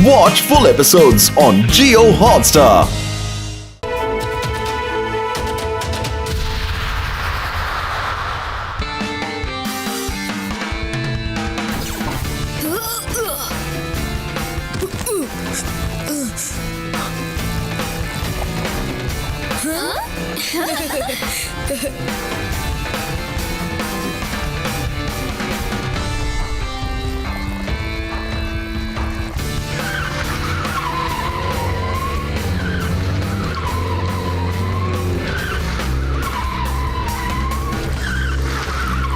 Watch full episodes on Jio Hotstar.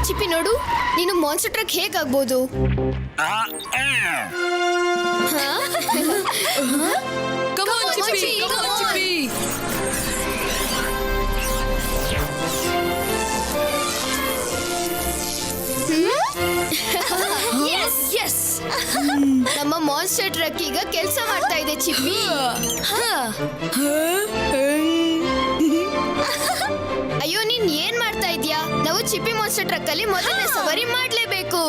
ಚಿಪ್ಪಿ ನೋಡು, ನೀನು monster truck ಹೇಗಾಗ್ಬೋದು? ನಮ್ಮ ಮಾನ್ಸ್ಟರ್ ಟ್ರಕ್ ಈಗ ಕೆಲಸ ಮಾಡ್ತಾ ಇದೆ ಚಿಪ್ಪಿ. ಅಯ್ಯೋ, ನೀನ್ ಏನ್ ಮಾಡ್ತಾ ಇದ್ಯಾ? ನಾವು ಚಿಪ್ಪಿ ಮಾನ್ಸ್ಟರ್ ಟ್ರಕ್ ಅಲ್ಲಿ ಮೊದಲನೇ ಸವಾರಿ ಮಾಡ್ಲೇಬೇಕು.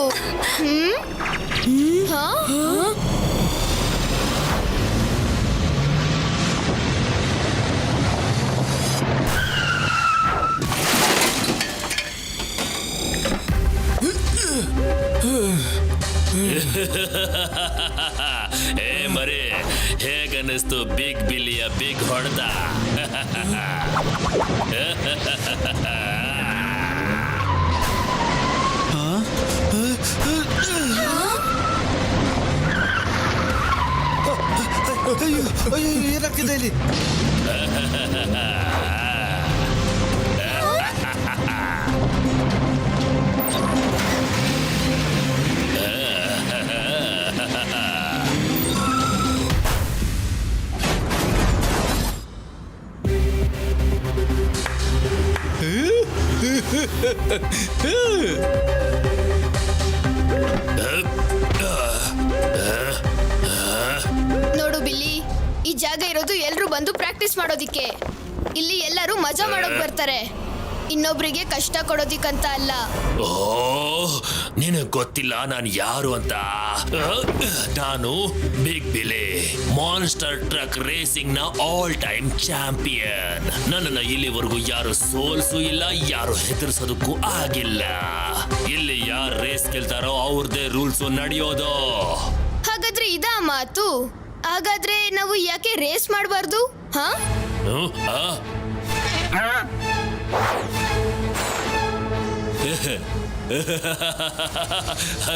ಏ ಮರೆ, ಹೇಗನ್ನಿಸ್ತು ಬಿಗ್ ಬಿಲ್ಲಿಯ ಬಿಗ್ ಹೊಡೆತ? ಏನಾಗ್ತಿದೆ ಇಲ್ಲಿ? ನೋಡು ಬಿಲ್ಲಿ, ಈ ಜಾಗ ಇರೋದು ಎಲ್ರು ಬಂದು ಪ್ರಾಕ್ಟೀಸ್ ಮಾಡೋದಿಕ್ಕೆ. ಇಲ್ಲಿ ಎಲ್ಲರೂ ಮಜಾ ಮಾಡೋಕ್ ಬರ್ತಾರೆ, ಇನ್ನೊಬ್ರಿಗೆ ಕಷ್ಟ ಕೊಡೋದಿಕ್ಕಂತ ಅಲ್ಲ. ಓ, ನಿನಗ್ ಗೊತ್ತಿಲ್ಲ ನಾನು ಯಾರು ಅಂತ? ನಾನು ಬಿಗ್ ಬಿಲಿ, ಮಾನ್ಸ್ಟರ್ ಟ್ರಕ್ ರೇಸಿಂಗ್ ನ ಆಲ್ ಟೈಮ್ ಚಾಂಪಿಯನ್. ನನ್ನನ್ನ ಇಲ್ಲಿವರೆಗೂ ಯಾರು ಸೋಲ್ಸೂ ಇಲ್ಲ, ಯಾರು ಹೆದರ್ಸೋದಕ್ಕೂ ಆಗಿಲ್ಲ. ಇಲ್ಲಿ ಯಾರು ರೇಸ್ ಗೆಲ್ತಾರೋ ಅವ್ರದೇ ರೂಲ್ಸ್ ನಡೆಯೋದು. ಹಾಗಾದ್ರೆ ಇದಾ ಮಾತು? ಹಾಗಾದ್ರೆ ನಾವು ಯಾಕೆ ರೇಸ್ ಮಾಡಬಾರ್ದು?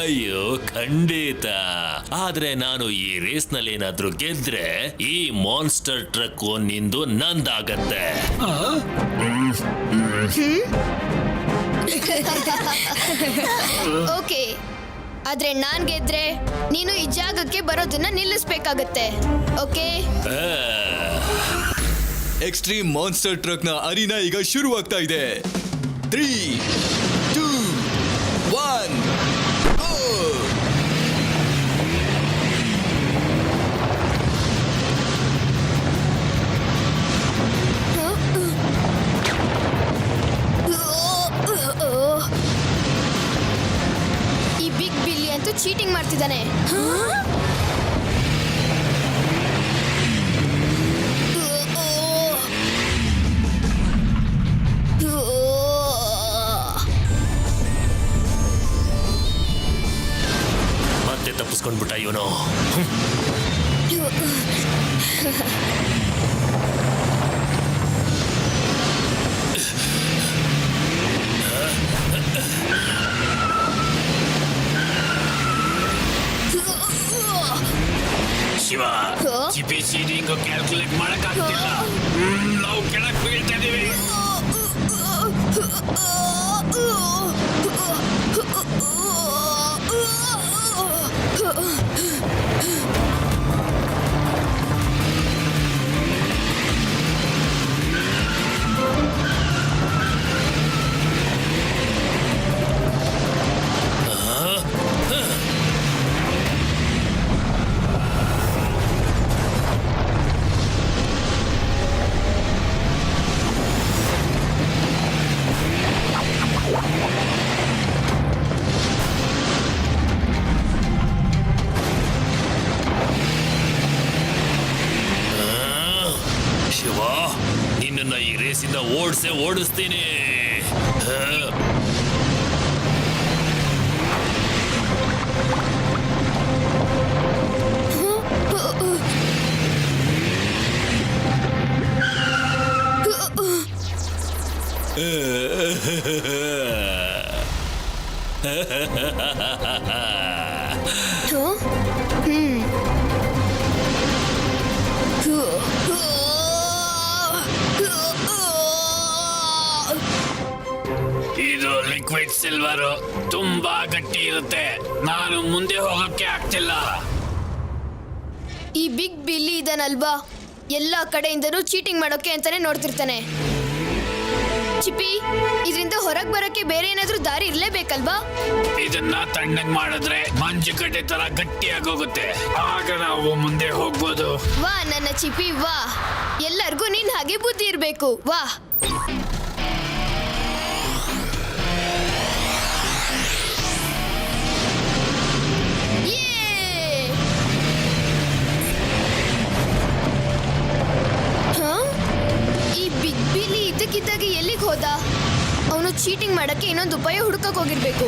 ಅಯ್ಯೋ, ಖಂಡಿತ. ಆದ್ರೆ ನಾನು ಈ ರೇಸ್ ನಲ್ಲಿ ಏನಾದ್ರೂ ಗೆದ್ರೆ ಈ ಮಾನ್ಸ್ಟರ್ ಟ್ರಕ್ ನಿಂದು ನಂದಾಗತ್ತೆ. ಓಕೆ, ಆದ್ರೆ ನಾನ್ ಗೆದ್ರೆ ನೀನು ಈ ಜಾಗಕ್ಕೆ ಬರೋದನ್ನ ನಿಲ್ಲಿಸ್ಬೇಕಾಗತ್ತೆ. ಓಕೆ? ಎಕ್ಸ್ಟ್ರೀಮ್ ಮಾನ್ಸ್ಟರ್ ಟ್ರಕ್ ನ ಅರಿನಾ ಈಗ ಶುರುವಾಗ್ತಾ ಇದೆ. 3, 2, 1 ಗೋ! ಈ ಬಿಗ್ ಬಿಲ್ಲಿ ಅಂತೂ ಚೀಟಿಂಗ್ ಮಾಡ್ತಿದ್ದಾನೆ. ಮತ್ತೆ ತಪ್ಪಿಸ್ಕೊಂಡ್ಬಿಟ್ಟ ಇವನು. ಶಿವ, ಚಿಪಿ ಸೀಡಿಂಗ್ ಕ್ಯಾಲ್ಕುಲೇಟ್ ಮಾಡಕ್ಕಾಗ್ತಿಲ್ಲ. ನಾವು ಕೆಳಗೆ ಬೀಳ್ತಾ ಇದೀವಿ. ಈ ರೇಸಿಂದ ಓಡಿಸ್ತೀನಿ. ಇದು ಲಿಕ್ವಿಡ್ ಸಿಲ್ವರ್ ತುಂಬಾ ಗಟ್ಟಿ ಇರುತ್ತೆ. ನಾನು ಮುಂದೆ ಹೋಗಕ್ಕೆ ಆಗ್ತಿಲ್ಲ. ಈ ಬಿಗ್ ಬಿಲ್ಲಿ ಇದನಲ್ವಾ, ಎಲ್ಲಾ ಕಡೆಯಿಂದನೂ ಚೀಟಿಂಗ್ ಮಾಡೋಕೆ ಅಂತಾನೆ ನೋಡ್ತಿರ್ತಾನೆ. ಚಿಪ್ಪಿ, ಇದರಿಂದ ಹೊರಗೆ ಬರಕ್ಕೆ ಬೇರೆ ಏನಾದ್ರೂ ದಾರಿ ಇರ್ಲೇಬೇಕಲ್ವಾ? ಇದನ್ನ ತಣ್ಣಗ್ ಮಾಡಿದ್ರೆ ಮಂಜುಗಡ್ಡೆ ತರ ಗಟ್ಟಿಯಾಗೋಗುತ್ತೆ. ಆಗ ನಾವು ಮುಂದೆ ಹೋಗ್ಬೋದು. ವಾ ನನ್ನ ಚಿಪ್ಪಿ ವಾ, ಎಲ್ಲರಿಗೂ ನೀನ್ ಹಾಗೆ ಬುದ್ಧಿ ಇರ್ಬೇಕು. ವಾ ಇದ್ದಕ್ಕಿದ್ದಾಗೆ ಎಲ್ಲಿಗೆ ಹೋದ? ಅವನು ಚೀಟಿಂಗ್ ಮಾಡಕ್ಕೆ ಇನ್ನೊಂದು ಉಪಾಯ ಹುಡುಕಕ್ಕೆ ಹೋಗಿರ್ಬೇಕು.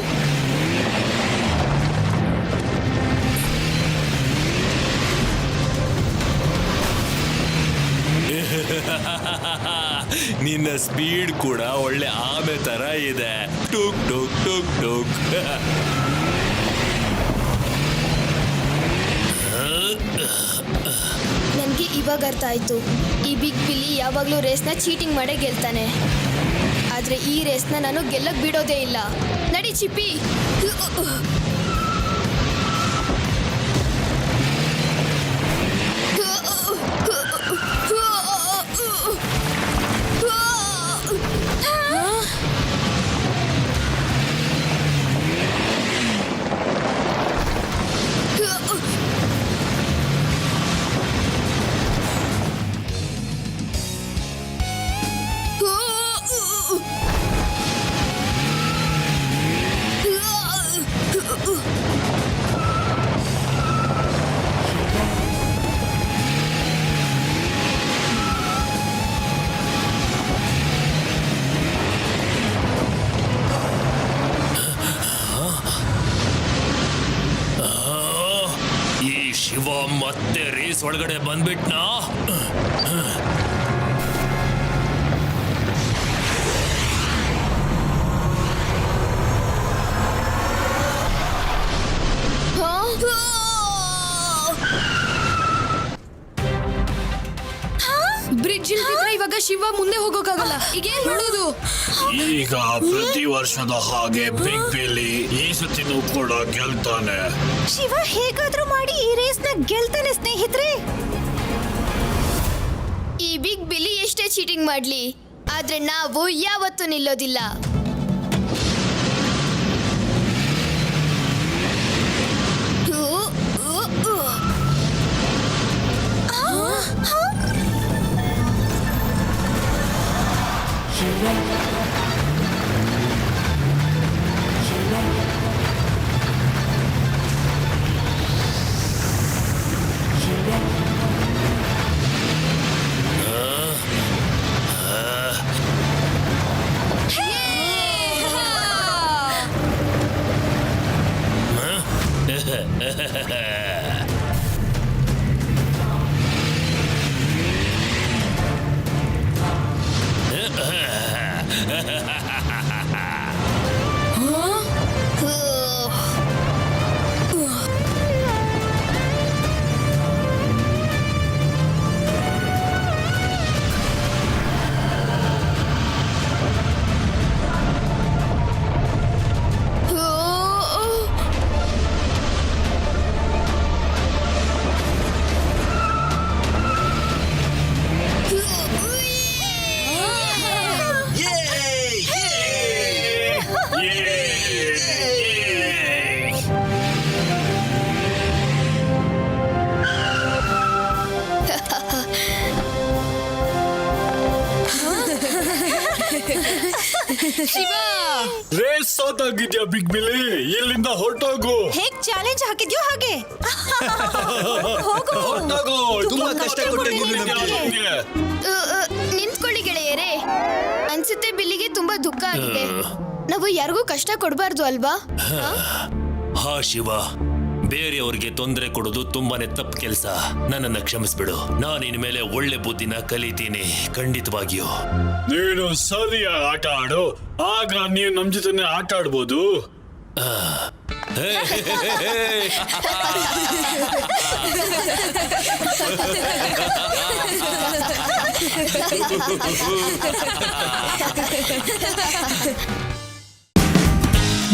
ನಿನ್ನ ಸ್ಪೀಡ್ ಕೂಡ ಒಳ್ಳೆ ಆಮೆ ತರ ಇದೆ. Took took took took. ನನಗೆ ಇವಾಗ ಅರ್ಥ ಆಯ್ತು, ಈ ಬಿಗ್ ಬಿಲ್ಲಿ ಯಾವಾಗಲೂ ರೇಸ್ನ ಚೀಟಿಂಗ್ ಮಾಡೇ ಗೆಲ್ತಾನೆ. ಆದ್ರೆ ಈ ರೇಸ್ನ ನಾನು ಗೆಲ್ಲಕ್ ಬಿಡೋದೇ ಇಲ್ಲ. ನಡಿ ಚಿಪ್ಪಿ. ಶಿವ ಮತ್ತೆ ರೇಸ್ ಒಳಗಡೆ ಬಂದ್ಬಿಟ್ನಾ? ಬ್ರಿಡ್ಜ್ ಇಲ್ದಿದ್ರೆ ಇವಾಗ ಶಿವ ಮುಂದೆ ಹೋಗೋಕ್ಕಾಗಲ್ಲ. ಈಗ ಏನ್ ಮಾಡೋದು? ಈಗ ಪ್ರತಿ ವರ್ಷದ ಹಾಗೆ ಬಿಗ್ ಬಿಲ್ಲಿ ಈ ಸತಿನೂ ಕೂಡ ಗೆಲ್ತಾನೆ. ಶಿವ ಹೇಗಾದ್ರೂ ಮಾಡಿ ಈ ರೇಸ್ ನ ಗೆಲ್ತಾನೆ ಸ್ನೇಹಿತರೆ. ಈ ಬಿಗ್ ಬಿಲ್ಲಿ ಎಷ್ಟೇ ಚೀಟಿಂಗ್ ಮಾಡ್ಲಿ, ಆದ್ರೆ ನಾವು ಯಾವತ್ತೂ ನಿಲ್ಲೋದಿಲ್ಲ. ಶಿವ, ರೇಸ್ ಸೋತಾಗಿದ್ಯಾ ಬಿಗ್ ಬಿಲಿ? ಇಲ್ಲಿಂದ ಹೊರಟೋಗು. ಹೇಗ್ ಚಾಲೆಂಜ್ ಹಾಕಿದ್ಯೋ ಹಾಗೆ ಹೋಗು. ತುಂಬಾ ಕಷ್ಟ ಕೊಟ್ಟೆ ನೀನು ನಮ್ಗೆ. ನಿಂತ್ಕೊಳ್ಳಿ ಗೆಳೆಯರೇ. ಅನ್ಸುತ್ತೆ ಬಿಲ್ಲಿಗೆ ತುಂಬಾ ದುಃಖ ಆಗಿದೆ. ನಾವು ಯಾರಿಗೂ ಕಷ್ಟ ಕೊಡಬಾರ್ದು ಅಲ್ವಾ? ಹಾ ಶಿವ, ಬೇರೆಯವ್ರಿಗೆ ತೊಂದರೆ ಕೊಡೋದು ತುಂಬಾನೇ ತಪ್ಪು ಕೆಲಸ. ನನ್ನನ್ನ ಕ್ಷಮಿಸ್ಬಿಡು. ನಾನು ಇನ್ಮೇಲೆ ಒಳ್ಳೆ ಬುದ್ಧಿನ ಕಲಿತೀನಿ, ಖಂಡಿತವಾಗಿಯೂ. ನೀನು ಸರಿಯಾಗಿ ಆಟ ಆಡು, ಆಗ ನೀವು ನಮ್ ಜೊತೆ ಆಟ ಆಡ್ಬೋದು.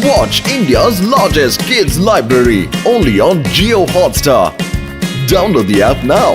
Watch India's largest kids library only on Geo Hotstar. Download the app now.